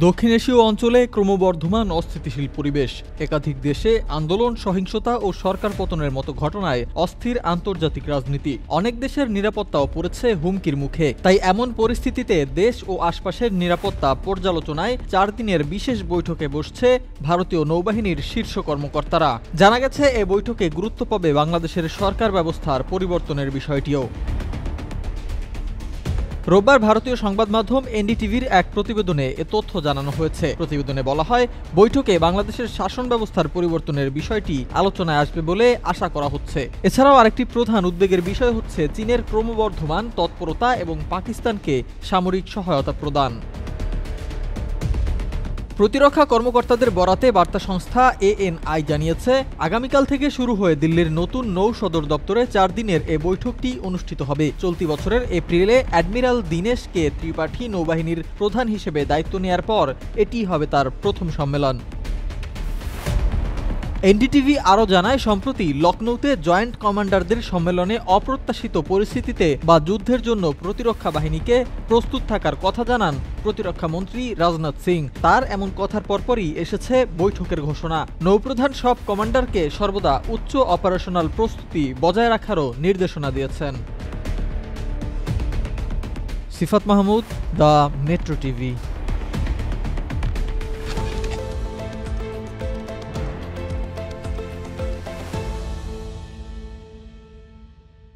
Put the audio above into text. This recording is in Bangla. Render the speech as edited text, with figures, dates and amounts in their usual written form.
দক্ষিণ এশীয় অঞ্চলে ক্রমবর্ধমান অস্থিতিশীল পরিবেশ, একাধিক দেশে আন্দোলন, সহিংসতা ও সরকার পতনের মতো ঘটনায় অস্থির আন্তর্জাতিক রাজনীতি। অনেক দেশের নিরাপত্তাও পড়েছে হুমকির মুখে। তাই এমন পরিস্থিতিতে দেশ ও আশপাশের নিরাপত্তা পর্যালোচনায় 4 দিনের বিশেষ বৈঠকে বসছে ভারতীয় নৌবাহিনীর শীর্ষ কর্মকর্তারা। জানা গেছে, এ বৈঠকে গুরুত্ব পাবে বাংলাদেশের সরকার ব্যবস্থার পরিবর্তনের বিষয়টিও। রোববার ভারতীয় সংবাদ মাধ্যম এনডিটিভির এক প্রতিবেদনে এ তথ্য জানানো হয়েছে। প্রতিবেদনে বলা হয়, বৈঠকে বাংলাদেশের শাসন ব্যবস্থার পরিবর্তনের বিষয়টি আলোচনায় আসবে বলে আশা করা হচ্ছে। এছাড়াও আরেকটি প্রধান উদ্বেগের বিষয় হচ্ছে চীনের ক্রমবর্ধমান তৎপরতা এবং পাকিস্তানকে সামরিক সহায়তা প্রদান। প্রতিরক্ষা কর্মকর্তাদের বরাতে বার্তা সংস্থা এএনআই জানিয়েছে, আগামীকাল থেকে শুরু হয়ে দিল্লির নতুন নৌ সদর দপ্তরে 4 দিনের এ বৈঠকটি অনুষ্ঠিত হবে। চলতি বছরের এপ্রিলে অ্যাডমিরাল দীনেশকে ত্রিপাঠী নৌবাহিনীর প্রধান হিসেবে দায়িত্ব নেয়ার পর এটি হবে তার প্রথম সম্মেলন। এনডিটিভি আরও জানায়, সম্প্রতি লখনৌতে জয়েন্ট কমান্ডারদের সম্মেলনে অপ্রত্যাশিত পরিস্থিতিতে বা যুদ্ধের জন্য প্রতিরক্ষা বাহিনীকে প্রস্তুত থাকার কথা জানান প্রতিরক্ষা মন্ত্রী রাজনাথ সিং। তার এমন কথার পরপরই এসেছে বৈঠকের ঘোষণা। নৌপ্রধান সব কমান্ডারকে সর্বদা উচ্চ অপারেশনাল প্রস্তুতি বজায় রাখারও নির্দেশনা দিয়েছেন। সিফাত মাহমুদ, দ্য মেট্রো টিভি।